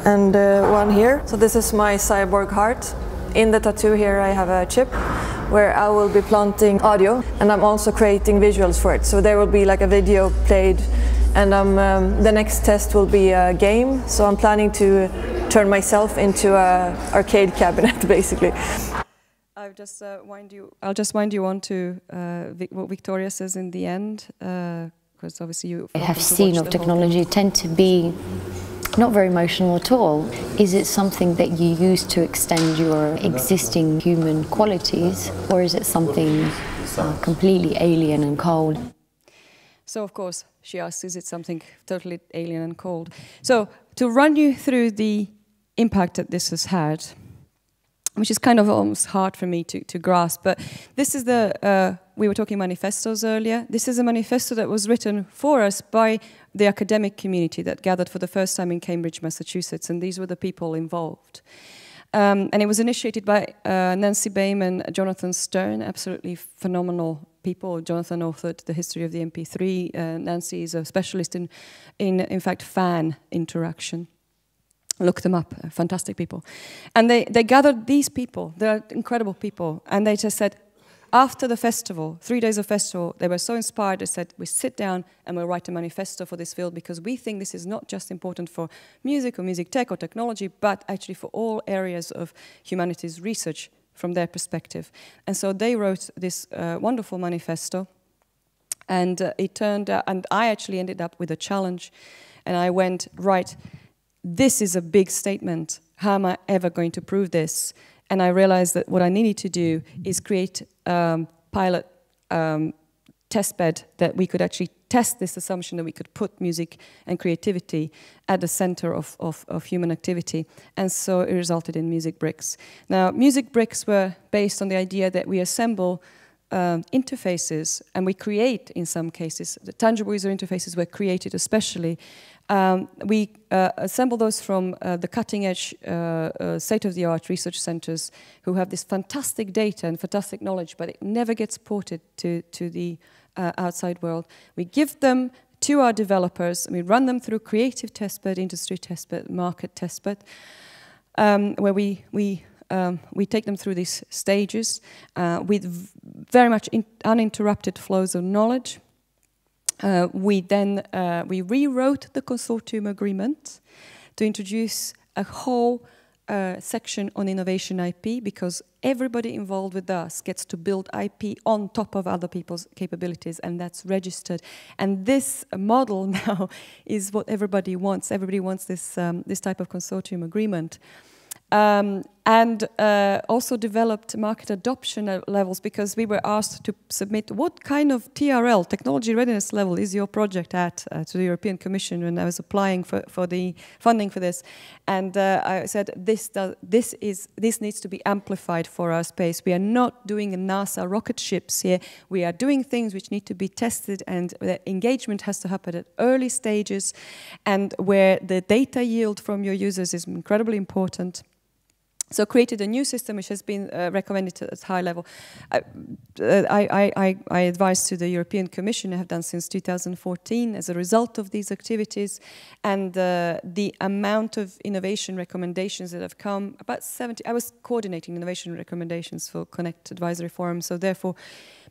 and one here. So this is my cyborg heart. In the tattoo here I have a chip where I will be planting audio, and I'm also creating visuals for it. So there will be like a video played, and the next test will be a game. So I'm planning to turn myself into an arcade cabinet, basically. I'll just wind you on to what Victoria says in the end, because obviously you have seen of technology tend to be not very emotional at all. Is it something that you use to extend your existing human qualities, or is it something completely alien and cold? So of course she asks, is it something totally alien and cold? So to run you through the impact that this has had, which is kind of almost hard for me to grasp. But this is we were talking manifestos earlier. This is a manifesto that was written for us by the academic community that gathered for the first time in Cambridge, Massachusetts, and these were the people involved. And it was initiated by Nancy Baim and Jonathan Stern, absolutely phenomenal people. Jonathan authored The History of the MP3. Nancy is a specialist in fact, fan interaction. Look them up, fantastic people. And they gathered these people, they're incredible people, and they just said, after the festival, 3 days of festival, they were so inspired, they said, we sit down and we'll write a manifesto for this field because we think this is not just important for music or music tech or technology, but actually for all areas of humanities research from their perspective. And so they wrote this wonderful manifesto, and it turned out, and I actually ended up with a challenge, and I went, right, this is a big statement. How am I ever going to prove this? And I realized that what I needed to do is create a pilot test bed that we could actually test this assumption that we could put music and creativity at the center of human activity. And so it resulted in Music Bricks. Now, Music Bricks were based on the idea that we assemble interfaces, and we create, in some cases, the tangible user interfaces were created especially. We assemble those from the cutting-edge, state-of-the-art research centers who have this fantastic data and fantastic knowledge, but it never gets ported to the outside world. We give them to our developers, and we run them through creative testbed, industry testbed, market testbed, where we take them through these stages with very much uninterrupted flows of knowledge. We rewrote the consortium agreement to introduce a whole section on innovation IP, because everybody involved with us gets to build IP on top of other people's capabilities, and that's registered. And this model now is what everybody wants. Everybody wants this type of consortium agreement. And also developed market adoption levels, because we were asked to submit what kind of TRL, technology readiness level, is your project at to the European Commission when I was applying for the funding for this. And I said, this needs to be amplified for our space. We are not doing a NASA rocket ships here. We are doing things which need to be tested, and the engagement has to happen at early stages, and where the data yield from your users is incredibly important. So created a new system which has been recommended at high level. I advised to the European Commission, I have done since 2014 as a result of these activities, and the amount of innovation recommendations that have come, about 70, I was coordinating innovation recommendations for Connect Advisory Forum, so therefore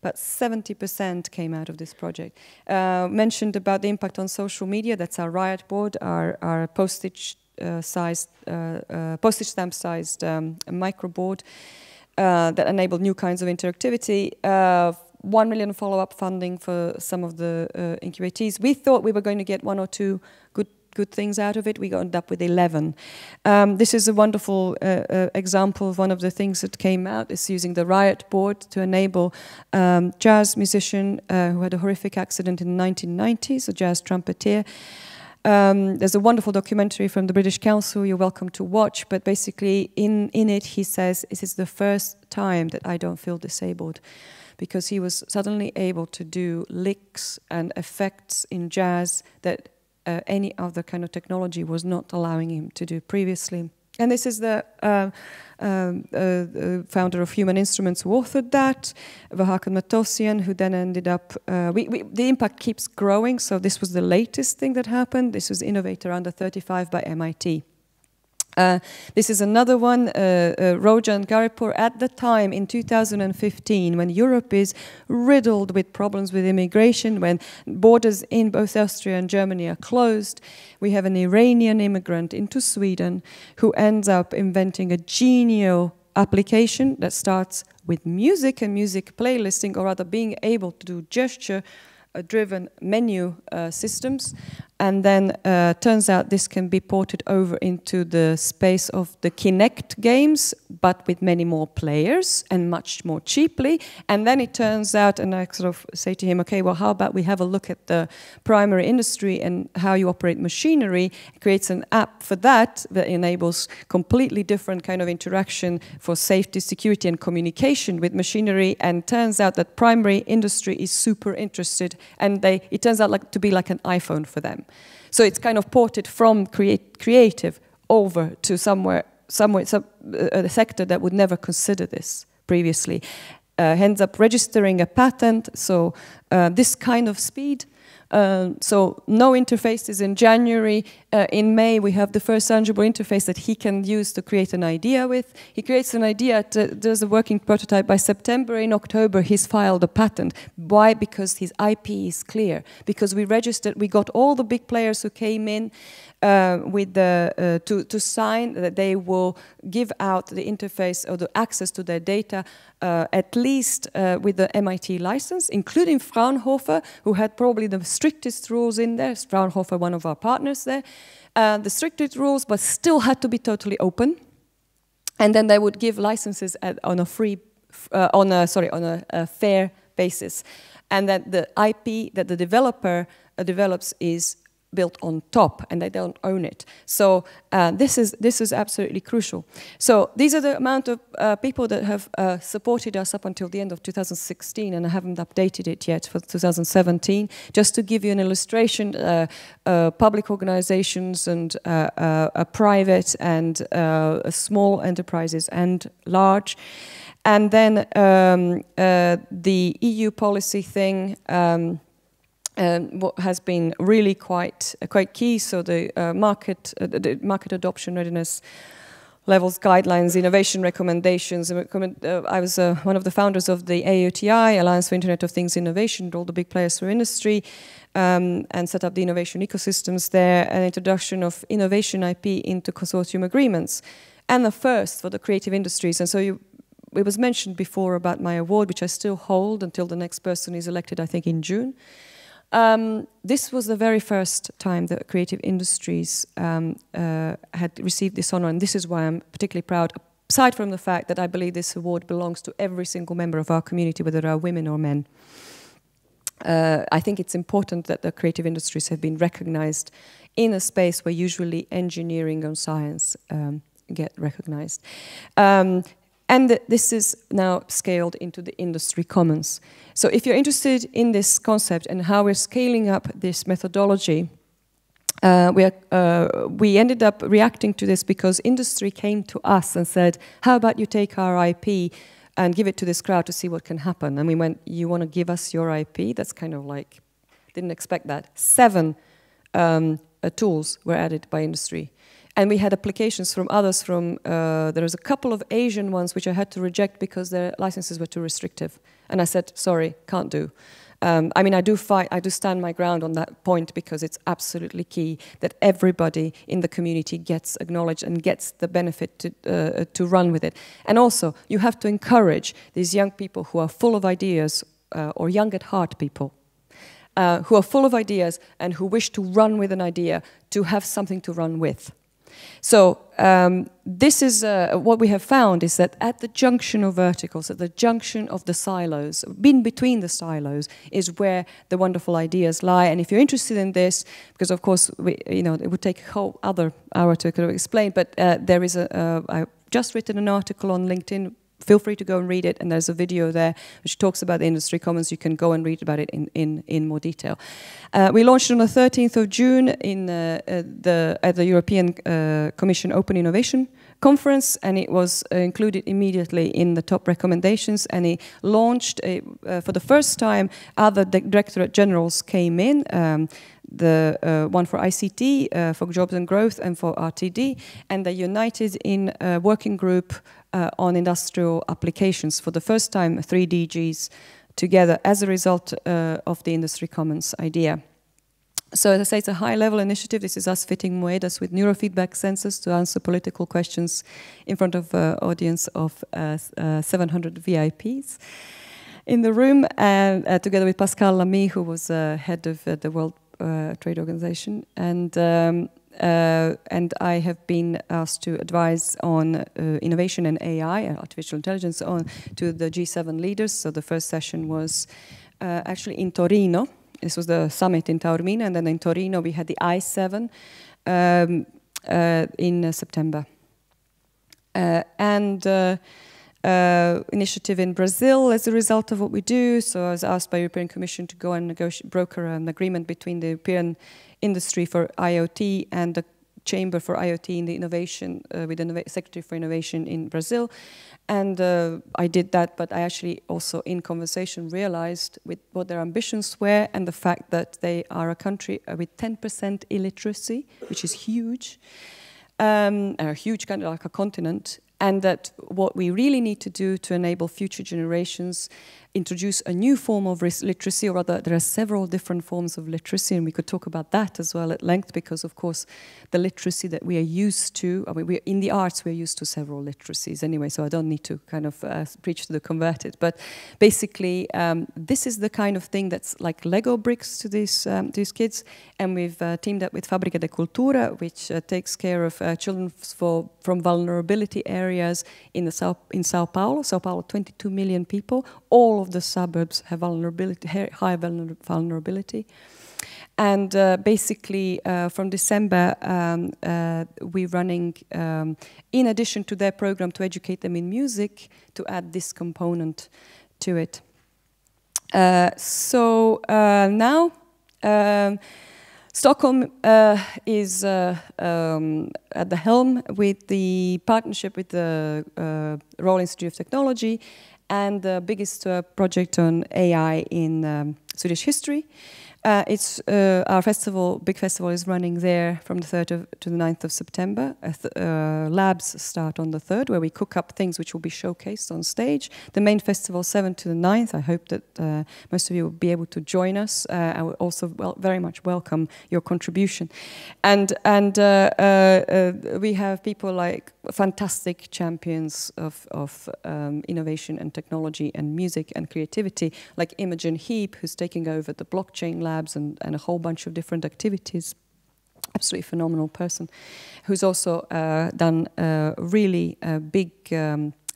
about 70% came out of this project. Mentioned about the impact on social media, that's our Riot board, our postage postage stamp-sized microboard that enabled new kinds of interactivity. 1 million follow-up funding for some of the incubatees. We thought we were going to get 1 or 2 good things out of it. We ended up with 11. This is a wonderful example of one of the things that came out. Is using the Riot board to enable jazz musician who had a horrific accident in the 1990s, a jazz trumpeter. There's a wonderful documentary from the British Council you're welcome to watch, but basically in it he says, this is the first time that I don't feel disabled, because he was suddenly able to do licks and effects in jazz that any other kind of technology was not allowing him to do previously. And this is the founder of Human Instruments who authored that, Vahakon Matosian, who then ended up... the impact keeps growing, so this was the latest thing that happened. This was Innovator Under 35 by MIT. This is another one, Rojan Garipur, at the time in 2015, when Europe is riddled with problems with immigration, when borders in both Austria and Germany are closed. We have an Iranian immigrant into Sweden who ends up inventing a genial application that starts with music and music playlisting, or rather being able to do gesture-driven menu systems. And then turns out this can be ported over into the space of the Kinect games, but with many more players and much more cheaply. And then it turns out, and I sort of say to him, okay, well, how about we have a look at the primary industry and how you operate machinery? It creates an app for that enables completely different kind of interaction for safety, security, and communication with machinery. And turns out that primary industry is super interested, and it turns out to be like an iPhone for them. So it's kind of ported from creative over to somewhere a sector that would never consider this previously. Ends up registering a patent, so this kind of speed. So no interfaces in January. In May, we have the first tangible interface that he can use to create an idea with. He creates an idea, does a working prototype. By September, in October, he's filed a patent. Why? Because his IP is clear. Because we got all the big players who came in to sign that they will give out the interface or the access to their data at least with the MIT license, including Fraunhofer, who had probably the strictest rules in there. Fraunhofer, one of our partners there. The strictest rules, but still had to be totally open. And then they would give licenses on a fair basis. And that the IP that the developer develops is built on top, and they don't own it. So this is absolutely crucial. So these are the amount of people that have supported us up until the end of 2016, and I haven't updated it yet for 2017. Just to give you an illustration, public organizations and private and small enterprises and large. And then the EU policy thing, what has been really quite key. So the market adoption readiness levels, guidelines, innovation recommendations. I was one of the founders of the AOTI, Alliance for Internet of Things Innovation, all the big players for industry, and set up the innovation ecosystems there, an introduction of innovation IP into consortium agreements, and the first for the creative industries. And so it was mentioned before about my award, which I still hold until the next person is elected, I think in June. This was the very first time that creative industries had received this honor, and this is why I'm particularly proud, aside from the fact that I believe this award belongs to every single member of our community, whether they are women or men. I think it's important that the creative industries have been recognized in a space where usually engineering and science get recognized. And this is now scaled into the industry commons. So if you're interested in this concept and how we're scaling up this methodology, we ended up reacting to this because industry came to us and said, how about you take our IP and give it to this crowd to see what can happen? And we went, you want to give us your IP? That's kind of like, didn't expect that. 7 tools were added by industry. And we had applications from others there was a couple of Asian ones which I had to reject because their licenses were too restrictive. And I said, sorry, can't do. I mean, I do stand my ground on that point, because it's absolutely key that everybody in the community gets acknowledged and gets the benefit to run with it. And also, you have to encourage these young people who are full of ideas, or young at heart people, who are full of ideas and who wish to run with an idea, to have something to run with. So this is what we have found, is that at the junction of verticals, at the junction of the silos, in between the silos, is where the wonderful ideas lie. And if you're interested in this, because of course it would take a whole other hour to kind of explain, but there is I've just written an article on LinkedIn. Feel free to go and read it, and there's a video there which talks about the Industry Commons. You can go and read about it in more detail. We launched on the 13th of June at the European Commission Open Innovation Conference, and it was included immediately in the top recommendations, and it launched for the first time. Other Directorate Generals came in, the one for ICT, for Jobs and Growth, and for RTD, and they united in a working group on industrial applications. For the first time, 3 DGs together as a result of the Industry Commons idea. So as I say, it's a high-level initiative. This is us fitting Moedas with neurofeedback sensors to answer political questions in front of an audience of 700 VIPs in the room, and together with Pascal Lamy, who was head of the World Trade Organization, and I have been asked to advise on innovation and AI, artificial intelligence, to the G7 leaders. So the first session was actually in Torino. This was the summit in Taormina, and then in Torino we had the I7 in September. Initiative in Brazil as a result of what we do. So I was asked by the European Commission to go and broker an agreement between the European industry for IoT and the Chamber for IoT in the innovation, with the Secretary for Innovation in Brazil. And I did that, but I actually also in conversation realized with what their ambitions were, and the fact that they are a country with 10% illiteracy, which is huge, a huge kind of like a continent, and that what we really need to do to enable future generations introduce a new form of literacy, or rather there are several different forms of literacy, and we could talk about that as well at length, because of course the literacy that we are used to, I mean, in the arts we're used to several literacies anyway, so I don't need to kind of preach to the converted, but basically this is the kind of thing that's like Lego bricks to these kids, and we've teamed up with Fabbrica de Cultura, which takes care of children from vulnerability areas in Sao Paulo. Sao Paulo, 22 million people, all of the suburbs have vulnerability, high vulnerability. And basically, from December, we're running, in addition to their program to educate them in music, to add this component to it. So now, Stockholm is at the helm with the partnership with the Royal Institute of Technology, and the biggest project on AI in Swedish history. It's our festival, big festival, is running there from the 3rd to the 9th of September. Labs start on the 3rd, where we cook up things which will be showcased on stage. The main festival, 7th to the 9th. I hope that most of you will be able to join us. I will also very much welcome your contribution. And we have people like fantastic champions of innovation and technology and music and creativity, like Imogen Heap, who's taking over the blockchain labs and a whole bunch of different activities. Absolutely phenomenal person, who's also done really big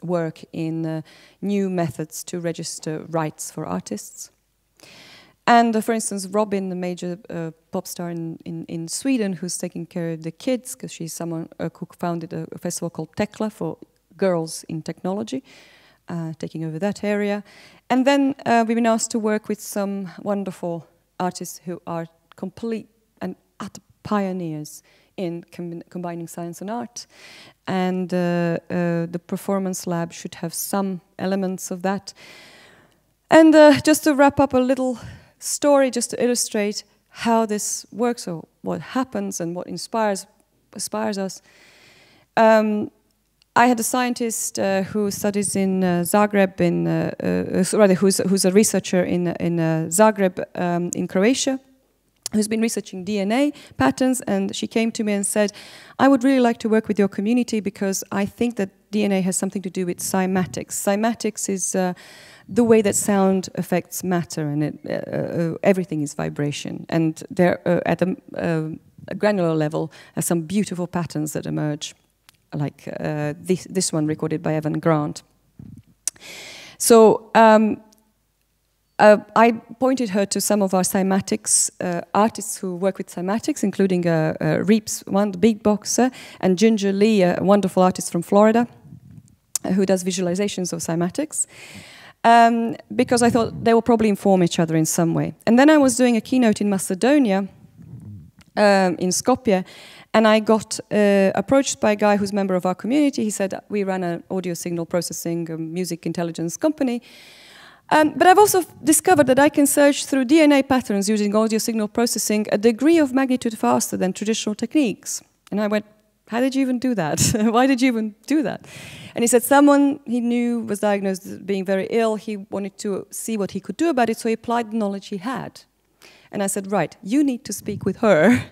work in new methods to register rights for artists. And for instance, Robin, the major pop star in Sweden, who's taking care of the kids, because she's someone who founded a festival called Tekla for girls in technology, taking over that area. And then we've been asked to work with some wonderful artists who are complete and utter pioneers in combining science and art. And the Performance Lab should have some elements of that. And just to wrap up a little story, just to illustrate how this works, or what happens and what inspires us. I had a scientist who studies in Zagreb, who's a researcher in Zagreb in Croatia, who's been researching DNA patterns, and she came to me and said, I would really like to work with your community because I think that DNA has something to do with cymatics. Cymatics is the way that sound affects matter, and everything is vibration. And there, at a granular level, are some beautiful patterns that emerge, like this one recorded by Evan Grant. So I pointed her to some of our cymatics artists who work with cymatics, including Reeps, the beatboxer, and Ginger Lee, a wonderful artist from Florida, who does visualizations of cymatics, because I thought they will probably inform each other in some way. And then I was doing a keynote in Macedonia, in Skopje, and I got approached by a guy who's a member of our community. He said, we run an audio signal processing music intelligence company. But I've also discovered that I can search through DNA patterns using audio signal processing a degree of magnitude faster than traditional techniques. And I went, how did you even do that? Why did you even do that? And he said someone he knew was diagnosed as being very ill. He wanted to see what he could do about it, so he applied the knowledge he had. And I said, right, you need to speak with her.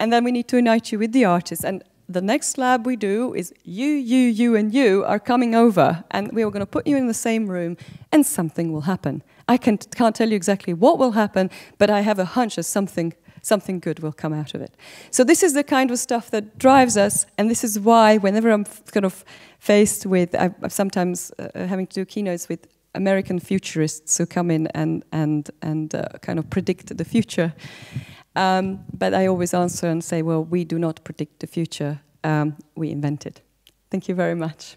And then we need to unite you with the artist. And the next lab we do is you, and you are coming over. And we are going to put you in the same room, and something will happen. I can't tell you exactly what will happen, but I have a hunch that something good will come out of it. So this is the kind of stuff that drives us, and this is why whenever I'm kind of faced with, I'm sometimes having to do keynotes with American futurists who come in and kind of predict the future. But I always answer and say, well, we do not predict the future, we invent it. Thank you very much.